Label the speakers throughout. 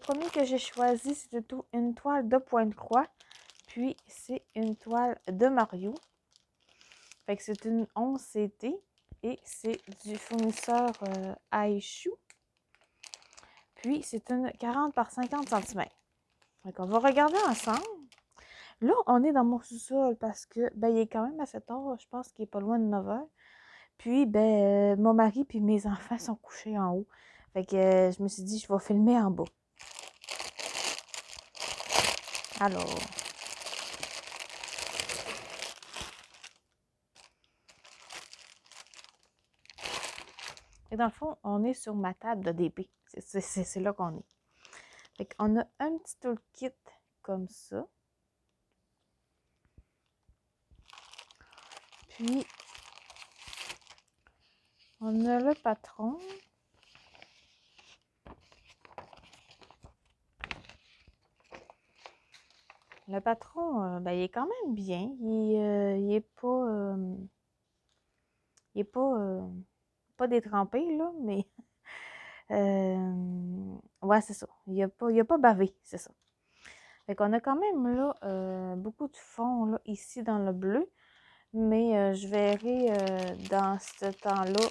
Speaker 1: premier que j'ai choisi, c'est une toile de pointe croix. Puis, c'est une toile de Mario. Fait que c'est une 11 CT et c'est du fournisseur Aishu. Puis, c'est une 40 par 50 cm. Donc, on va regarder ensemble. Là, on est dans mon sous-sol parce que, ben, il est quand même assez tard. Je pense qu'il est pas loin de 9 heures. Puis, ben, mon mari puis mes enfants sont couchés en haut. Fait que je me suis dit, je vais filmer en bas. Alors, et dans le fond, on est sur ma table de DP. C'est là qu'on est. Fait qu'on a un petit toolkit comme ça. Puis, on a le patron. Le patron, ben, il est quand même bien. Il est pas... il est pas détrempé, là, mais... ouais, c'est ça. Il a pas bavé, c'est ça. Fait qu'on a quand même, là, beaucoup de fond, là, ici, dans le bleu. Mais je verrai dans ce temps-là...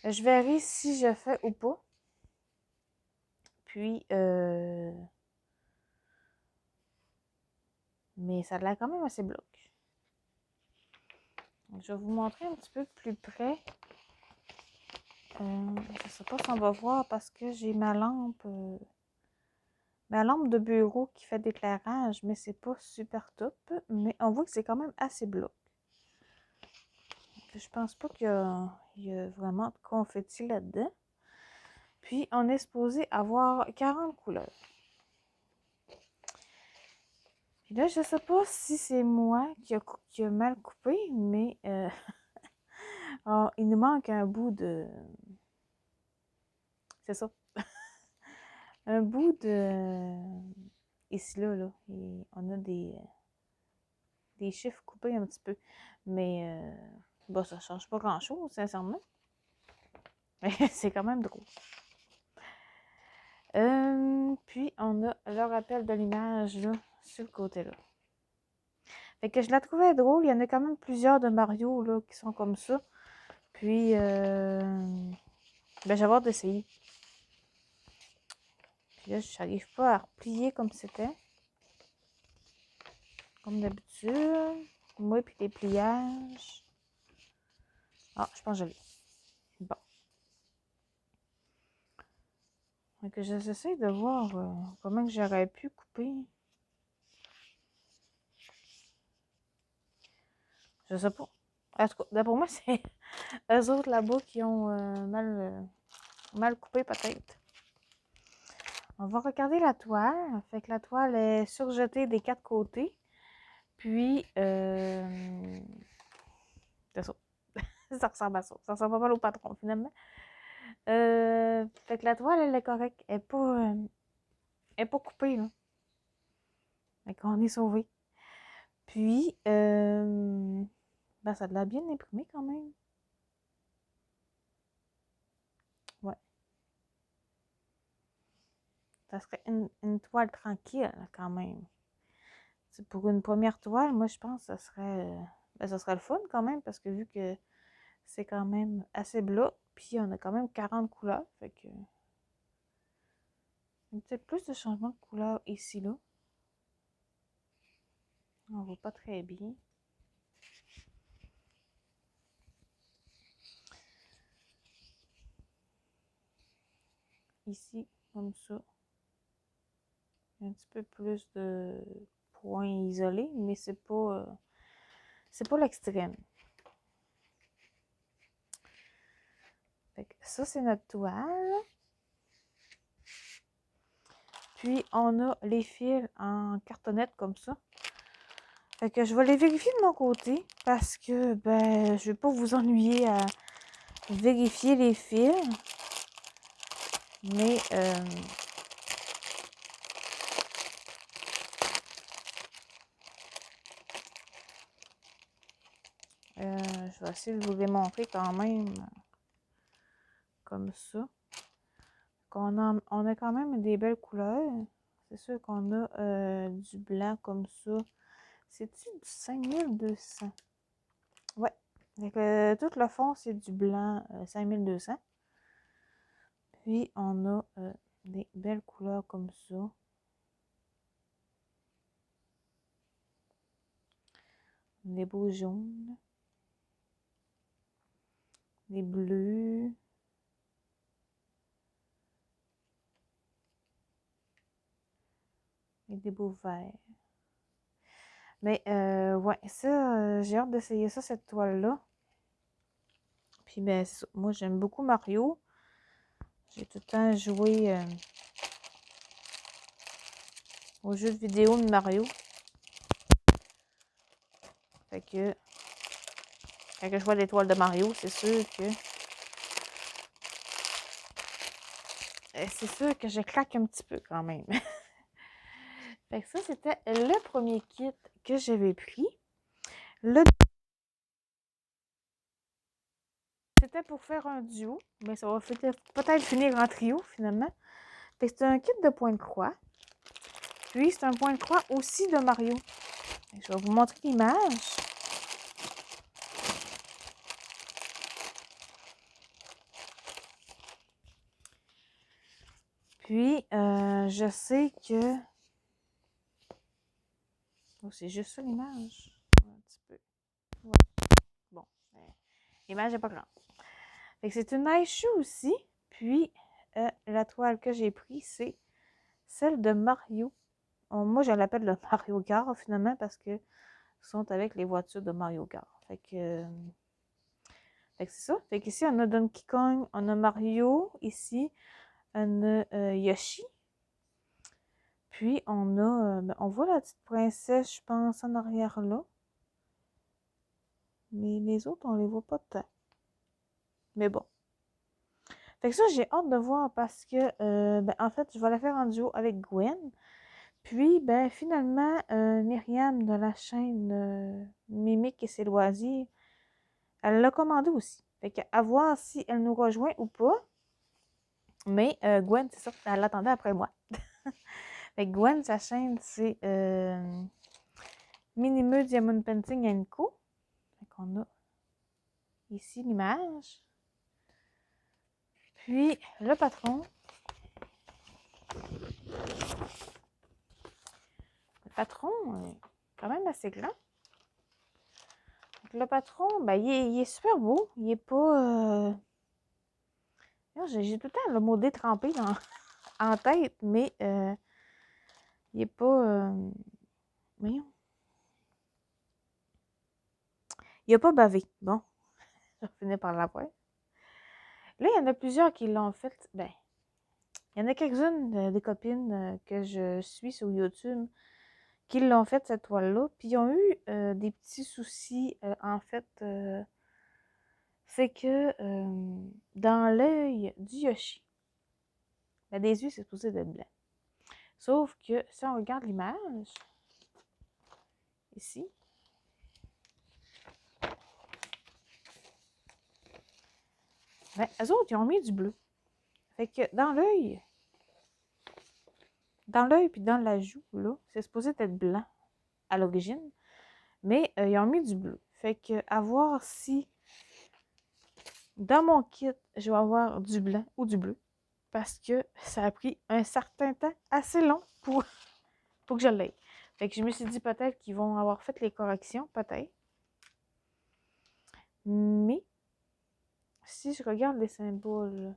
Speaker 1: Je verrai si je fais ou pas. Puis, mais ça a l'air quand même assez bloc. Je vais vous montrer un petit peu plus près. Je ne sais pas si on va voir parce que j'ai ma lampe de bureau qui fait d'éclairage, mais c'est pas super top. Mais on voit que c'est quand même assez bloc. Je pense pas qu'il y a vraiment de confetti là-dedans. Puis, on est supposé avoir 40 couleurs. Puis là, je sais pas si c'est moi qui a mal coupé, mais oh, il nous manque un bout de... C'est ça. Un bout de... Ici, là. Et on a des chiffres coupés un petit peu. Mais, bon, ça change pas grand-chose, sincèrement. Mais c'est quand même drôle. Puis, on a le rappel de l'image, là, sur le côté-là. Fait que je la trouvais drôle. Il y en a quand même plusieurs de Mario, là, qui sont comme ça. Puis, ben, j'ai hâte d'essayer. Puis là, je n'arrive pas à replier comme c'était. Comme d'habitude. Moi, puis les pliages. Ah, je pense que je l'ai. Bon. Donc, j'essaie de voir comment que j'aurais pu couper. Je sais pas. En tout cas, d'après moi, c'est eux autres là-bas qui ont mal coupé peut-être. On va regarder la toile. Fait que la toile est surjetée des 4 côtés. Puis, c'est ça. Ça ressemble à ça. Ça ressemble pas mal au patron, finalement. Fait que la toile, elle est correcte. Elle est pas coupée, là. Fait qu'on est sauvé. Puis, ben, ça a l'air bien imprimé quand même. Ouais. Ça serait une toile tranquille, quand même. C'est pour une première toile, moi, je pense que ça serait le fun quand même, parce que vu que c'est quand même assez blanc, puis on a quand même 40 couleurs, fait que... Il y a peut-être plus de changements de couleur ici, là. On voit pas très bien. Ici, comme ça. Il y a un petit peu plus de points isolés, mais c'est pas l'extrême. Fait que ça, c'est notre toile. Puis, on a les fils en cartonnette comme ça. Fait que je vais les vérifier de mon côté parce que, ben, je vais pas vous ennuyer à vérifier les fils. Mais, je vais essayer de vous les montrer quand même comme ça. on a quand même des belles couleurs. C'est sûr qu'on a du blanc comme ça. C'est-tu du 5200? Ouais. Donc, tout le fond, c'est du blanc 5200. Puis, on a des belles couleurs comme ça. Des beaux jaunes. Des bleus. Et des beaux verts. Mais, ouais, ça, j'ai hâte d'essayer ça, cette toile-là. Puis, ben, c'est ça. Moi, j'aime beaucoup Mario. J'ai tout le temps joué aux jeux vidéo de Mario. Fait que, quand je vois l'étoile de Mario, c'est sûr que je claque un petit peu quand même. Fait que ça, c'était le premier kit que j'avais pris. C'était pour faire un duo, mais ça va peut-être finir en trio finalement. Fait que c'est un kit de point de croix. Puis c'est un point de croix aussi de Mario. Je vais vous montrer l'image. Puis, je sais que... Oh, c'est juste ça l'image. Un petit peu. Ouais. Bon, l'image n'est pas grande. Fait que c'est une Aishu aussi. Puis, la toile que j'ai prise, c'est celle de Mario. Moi, je l'appelle le Mario Kart finalement parce que sont avec les voitures de Mario Kart. Fait que c'est ça. Fait qu'ici, on a Donkey Kong, on a Mario ici, on a Yoshi. Puis, on a... on voit la petite princesse, je pense, en arrière là. Mais les autres, on les voit pas tant. Mais bon. Fait que ça, j'ai hâte de voir parce que, en fait, je vais la faire en duo avec Gwen. Puis, ben, finalement, Myriam de la chaîne Mimique et ses loisirs, elle l'a commandé aussi. Fait qu'à voir si elle nous rejoint ou pas. Mais Gwen, c'est ça, elle l'attendait après moi. Fait que Gwen, sa chaîne, c'est Minimeux Diamond Painting Co. Fait qu'on a ici l'image. Puis, le patron. Le patron est quand même assez grand. Donc, le patron, ben, il est super beau. Il est pas... J'ai tout le temps le mot détrempé en tête, mais il est pas... voyons. Il a pas bavé. Bon, je vais finir par l'avoir. Là, il y en a plusieurs qui l'ont fait. Ben, il y en a quelques-unes des copines que je suis sur YouTube qui l'ont fait, cette toile-là. Puis ils ont eu des petits soucis. En fait, c'est que dans l'œil du Yoshi, ben, des yeux, c'est supposé d'être blanc. Sauf que si on regarde l'image, ici, ben, eux autres, ils ont mis du bleu. Fait que dans l'œil puis dans la joue, là, c'est supposé être blanc à l'origine. Mais ils ont mis du bleu. Fait que à voir si dans mon kit, je vais avoir du blanc ou du bleu. Parce que ça a pris un certain temps assez long pour que je l'aie. Fait que je me suis dit peut-être qu'ils vont avoir fait les corrections, peut-être. Mais si je regarde les symboles,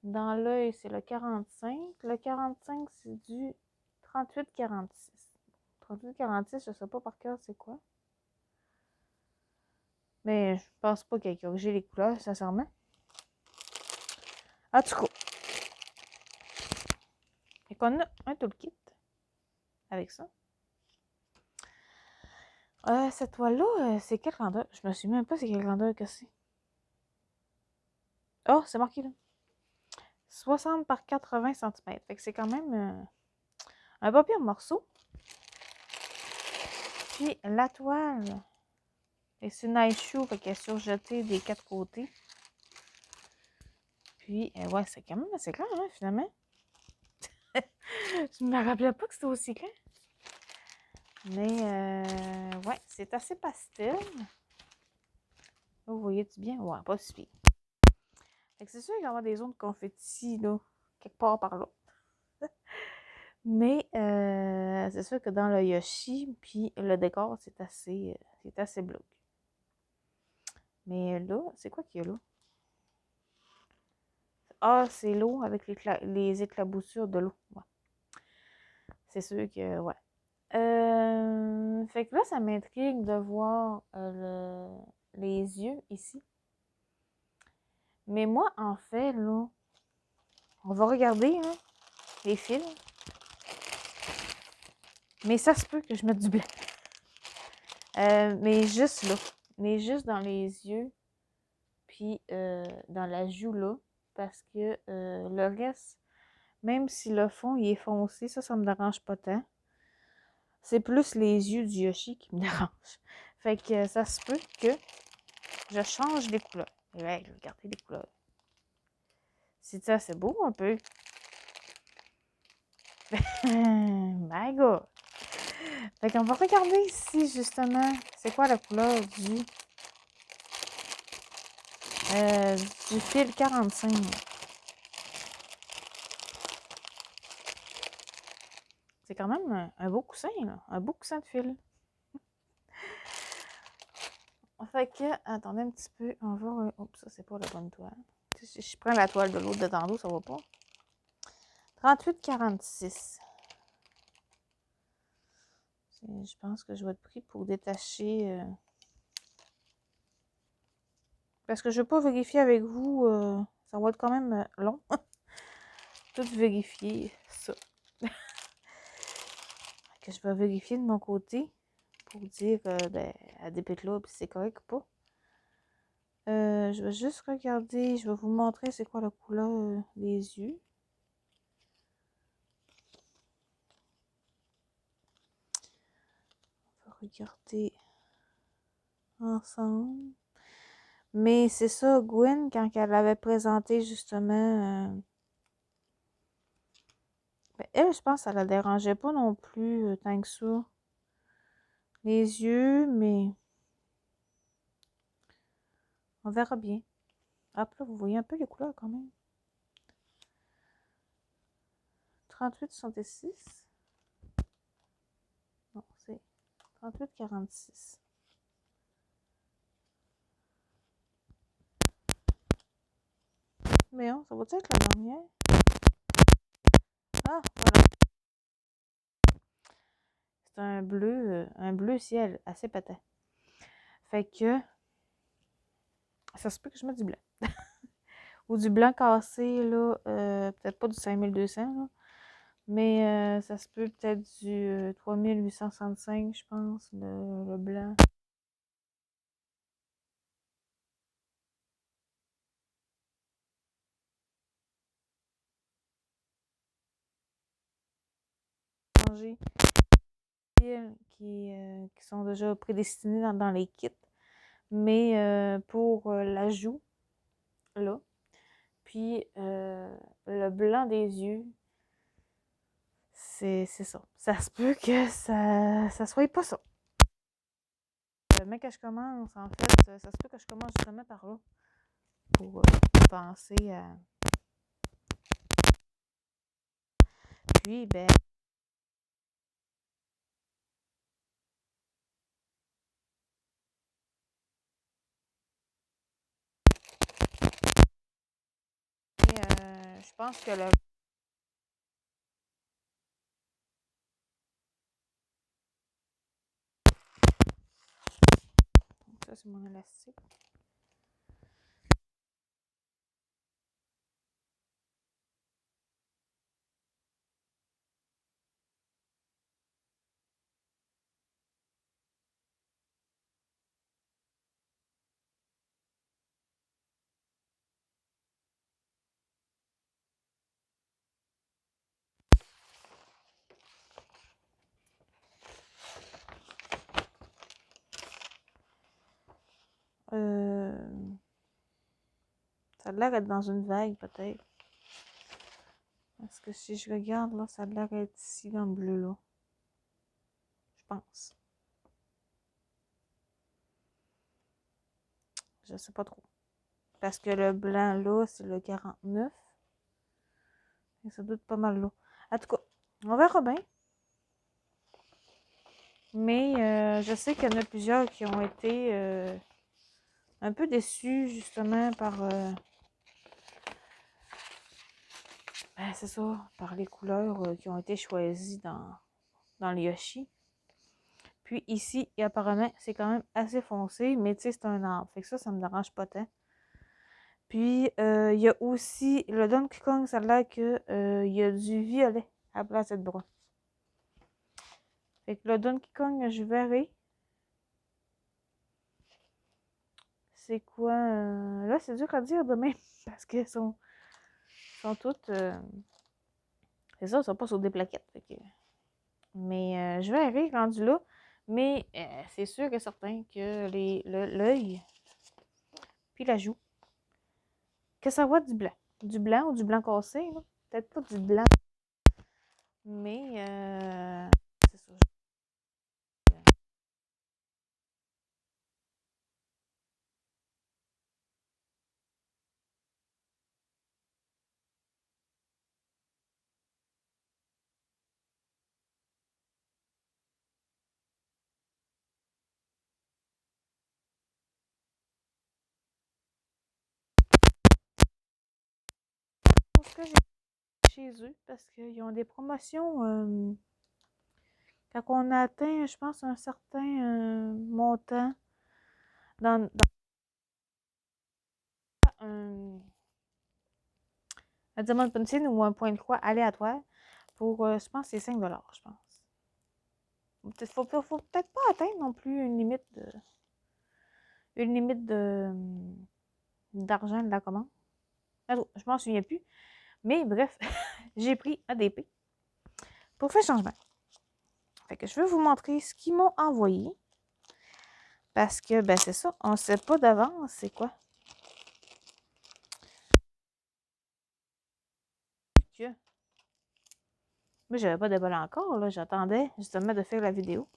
Speaker 1: dans l'œil, c'est le 45. Le 45, c'est du 38-46. 38-46, je ne sais pas par cœur c'est quoi. Mais je pense pas qu'il y ait corrigé les couleurs, sincèrement. En tout cas. Et qu'on a un toolkit avec ça. Cette toile-là, c'est quelle grandeur? Je me souviens même pas c'est quelle grandeur que c'est. Oh, c'est marqué là. 60 par 80 cm. Fait que c'est quand même un pas pire morceau. Puis la toile, c'est une Aishu, fait qu'elle est surjetée des quatre côtés. Puis, ouais, c'est quand même assez clair, hein, finalement. Je ne me rappelais pas que c'était aussi clair. Mais, ouais, c'est assez pastel. Vous voyez-tu bien? Ouais, pas si pire. Fait que c'est sûr qu'il va y avoir des zones de confetti, là, quelque part par là. Mais, c'est sûr que dans le Yoshi, puis le décor, c'est assez bloc. Mais là, c'est quoi qu'il y a là? Ah, c'est l'eau avec les éclaboussures de l'eau. Ouais. C'est sûr que, ouais. Fait que là, ça m'intrigue de voir les yeux ici. Mais moi, en fait, là, on va regarder hein, les fils. Mais ça se peut que je mette du blanc. Mais juste là. Mais juste dans les yeux. Puis dans la joue là. Parce que le reste, même si le fond il est foncé, ça me dérange pas tant. C'est plus les yeux du Yoshi qui me dérangent. Fait que ça se peut que je change les couleurs. Et ouais, je vais garder les couleurs. C'est ça, c'est beau un peu. My God! Fait qu'on va regarder ici, justement, c'est quoi la couleur du fil 45. C'est quand même un beau coussin, là. Un beau coussin de fil. Fait que, attendez un petit peu, on va... Oups, ça, c'est pas la bonne toile. Si je prends la toile de l'autre de tantôt, ça va pas. 38,46. Je pense que je vais être pris pour détacher... Parce que je ne vais pas vérifier avec vous. Ça va être quand même long. Tout vérifier ça. Que je vais vérifier de mon côté pour dire ben, à des là puis c'est correct ou pas. Je vais juste regarder. Je vais vous montrer c'est quoi la couleur des yeux. On va regarder ensemble. Mais c'est ça, Gwen, quand elle avait présenté justement... ben, elle, je pense, ça la dérangeait pas non plus tant que ça. Les yeux, mais... On verra bien. Hop là, vous voyez un peu les couleurs quand même. 38,66. Non, c'est 38,46. Mais non, ça va être la dernière? Ah, voilà. C'est un bleu ciel assez patent. Fait que ça se peut que je mette du blanc. Ou du blanc cassé, là, peut-être pas du 5200, là, mais ça se peut peut-être du 3865, je pense, le blanc. Qui sont déjà prédestinés dans les kits. Mais pour l'ajout, là, puis le blanc des yeux, c'est ça. Ça se peut que ça soit pas ça. Mais que je commence, en fait, ça se peut que je commence justement par là. Pour penser à... Puis, ben... je pense que le... Ça, c'est mon élastique. l'air d'être dans une vague, peut-être. Parce que si je regarde, là, ça a l'air d'être ici, dans le bleu, là. Je pense. Je sais pas trop. Parce que le blanc, là, c'est le 49. Et ça doit être pas mal, là. En tout cas, on verra bien. Mais je sais qu'il y en a plusieurs qui ont été un peu déçus, justement, par... ben, c'est ça, par les couleurs qui ont été choisies dans le Yoshi. Puis ici, et apparemment, c'est quand même assez foncé, mais tu sais, c'est un arbre. Fait que ça me dérange pas tant. Puis, il y a aussi le Donkey Kong, ça a l'air que il y a du violet à la place de brun. Fait que le Donkey Kong, je verrai. C'est quoi? Là, c'est dur à dire demain, parce qu'elles sont toutes... c'est ça, elles sont pas sur des plaquettes. Fait que... Mais je verrai rendu là. Mais c'est sûr et certain que l'œil, puis la joue, que ça va être du blanc. Du blanc ou du blanc cassé, là. Peut-être pas du blanc. Mais c'est ça. Pour ce que j'ai chez eux, parce qu'ils ont des promotions quand on atteint, je pense, un certain montant dans un diamond punching ou un point de croix aléatoire pour, je pense, c'est 5 je pense. Faut peut-être pas atteindre non plus une limite d'argent de la commande. Je m'en souviens plus. Mais bref, j'ai pris ADP pour faire changement. Fait que je vais vous montrer ce qu'ils m'ont envoyé. Parce que, ben, c'est ça, on ne sait pas d'avance c'est quoi. Mais j'avais pas de bol encore, là. J'attendais justement de faire la vidéo.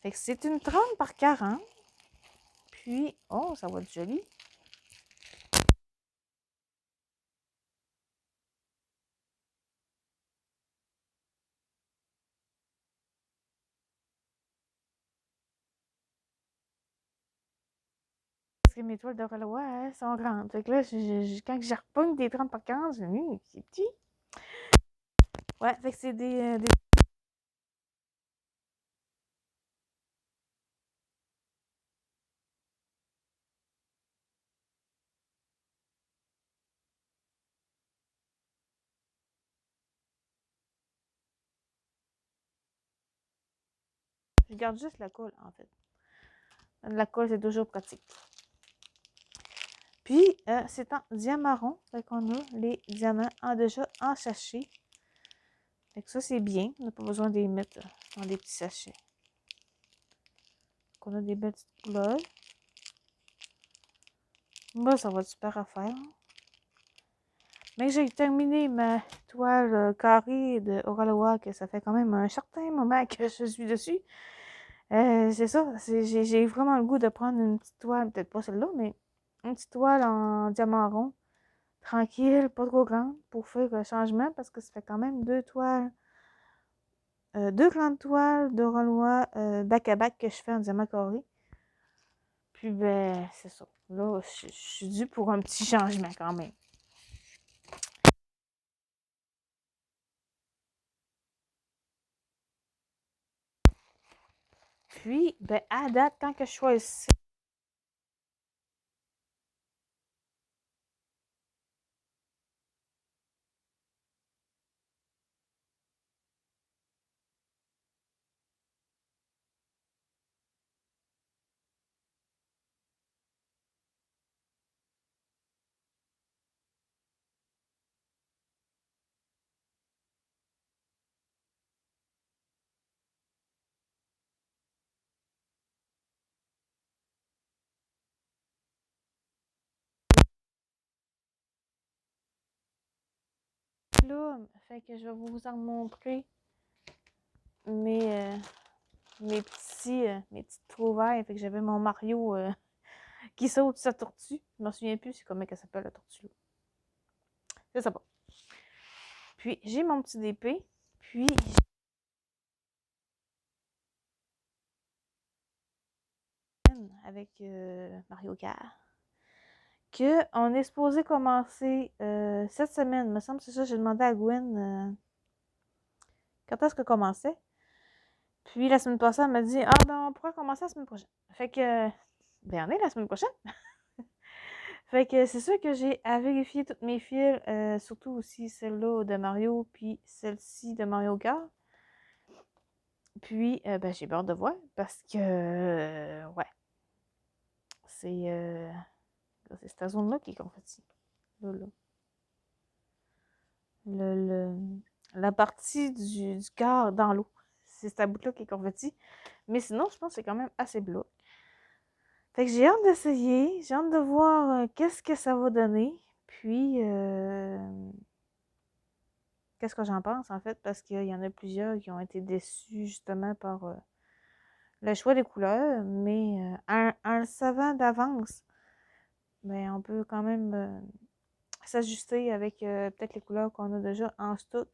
Speaker 1: Fait que c'est une 30 par 40. Puis, oh, ça va être joli. Parce que mes toiles de Roloir hein, sont grandes. Fait que là, quand je repogne des 30 par 40, je me dis, c'est petit. Ouais, fait que c'est des... Je garde juste la colle, en fait. La colle, c'est toujours pratique. Puis, c'est en diamant. Fait qu'on a les diamants déjà en sachet. Fait que ça, c'est bien. On n'a pas besoin de les mettre dans des petits sachets. Donc, on a des belles petites couleurs. Moi, ça va être super à faire. Mais j'ai terminé ma toile carrée de Oraloa, que ça fait quand même un certain moment que je suis dessus. C'est ça, j'ai vraiment le goût de prendre une petite toile, peut-être pas celle-là, mais une petite toile en diamant rond, tranquille, pas trop grande, pour faire le changement, parce que ça fait quand même deux toiles, deux grandes toiles de Roloir back-à-back que je fais en diamant carré. Puis ben, c'est ça. Là, je suis due pour un petit changement quand même. Puis, ben, à date, quand que je choisis là, fait que je vais vous en montrer mes petites trouvailles. Fait que j'avais mon Mario qui saute sa tortue. Je m'en souviens plus, c'est comment elle s'appelle la tortue. Je sais pas. Puis j'ai mon petit DP. Puis avec Mario Kart. Que on est supposé commencer cette semaine. Me semble c'est ça, j'ai demandé à Gwen quand est-ce que commençait. Puis la semaine passée, elle m'a dit ah ben on pourra commencer la semaine prochaine. Fait que ben on est la semaine prochaine. Fait que c'est sûr que j'ai à vérifier toutes mes fils, surtout aussi celle-là de Mario, puis celle-ci de Mario Kart. Puis ben j'ai peur de voir parce que ouais. C'est cette zone-là qui est confetti. Là. La partie du corps dans l'eau. C'est cette bout-là qui est confetti. Mais sinon, je pense que c'est quand même assez bleu. Fait que j'ai hâte d'essayer. J'ai hâte de voir qu'est-ce que ça va donner. Puis, qu'est-ce que j'en pense, en fait, parce qu'il y en a plusieurs qui ont été déçus, justement, par le choix des couleurs. Mais en le savant d'avance, ben, on peut quand même s'ajuster avec peut-être les couleurs qu'on a déjà en stock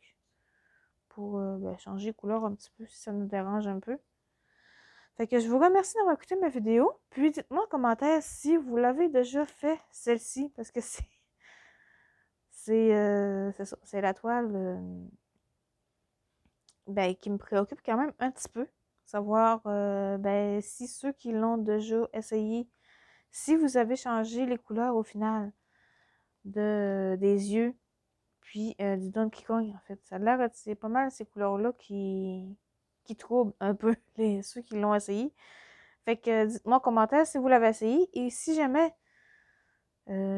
Speaker 1: pour ben, changer de couleur un petit peu si ça nous dérange un peu. Fait que je vous remercie d'avoir écouté ma vidéo. Puis dites-moi en commentaire si vous l'avez déjà fait, celle-ci, parce que c'est ça, c'est la toile ben, qui me préoccupe quand même un petit peu. Savoir ben, si ceux qui l'ont déjà essayé, si vous avez changé les couleurs au final des yeux, puis du Donkey Kong, en fait. Ça a l'air, c'est pas mal ces couleurs-là qui troublent un peu ceux qui l'ont essayé. Fait que dites-moi en commentaire si vous l'avez essayé. Et si jamais,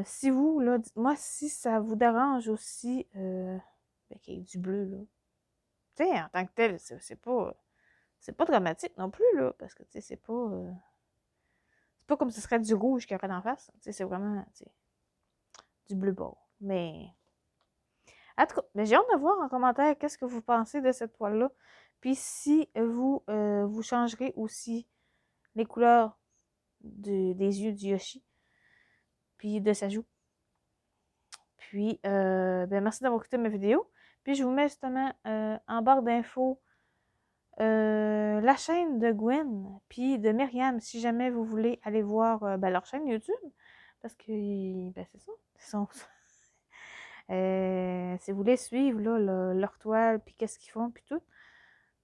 Speaker 1: si vous, là, dites-moi si ça vous dérange aussi ben, qu'il y ait du bleu, là. Tu sais, en tant que tel, c'est pas dramatique non plus, là, parce que, tu sais, c'est pas comme si ce serait du rouge qu'il y aurait d'en face. Tu sais, c'est vraiment, tu sais, du bleu bord. Mais, en tout cas, mais j'ai hâte de voir en commentaire qu'est-ce que vous pensez de cette toile-là. Puis si vous, vous changerez aussi les couleurs des yeux du Yoshi, puis de sa joue. Puis, ben merci d'avoir écouté ma vidéo. Puis, je vous mets justement en barre d'infos la chaîne de Gwen, puis de Myriam, si jamais vous voulez aller voir ben, leur chaîne YouTube. Parce que, ben, c'est ça. Si vous voulez suivre là, leur toile, puis qu'est-ce qu'ils font, puis tout.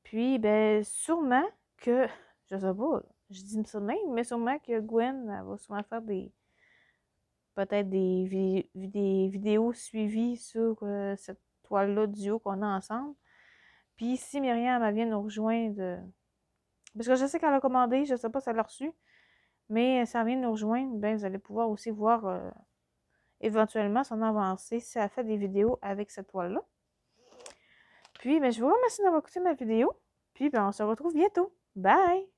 Speaker 1: Puis, ben, sûrement que, je sais pas, je dis ça de même, mais sûrement que Gwen elle va souvent faire peut-être des vidéos suivies sur cette toile-là duo qu'on a ensemble. Puis si Myriam elle vient nous rejoindre, parce que je sais qu'elle a commandé, je sais pas si elle l'a reçu, mais si elle vient nous rejoindre, ben vous allez pouvoir aussi voir éventuellement son avancée si elle fait des vidéos avec cette toile-là. Puis ben, je vous remercie d'avoir écouté ma vidéo. Puis ben, on se retrouve bientôt. Bye!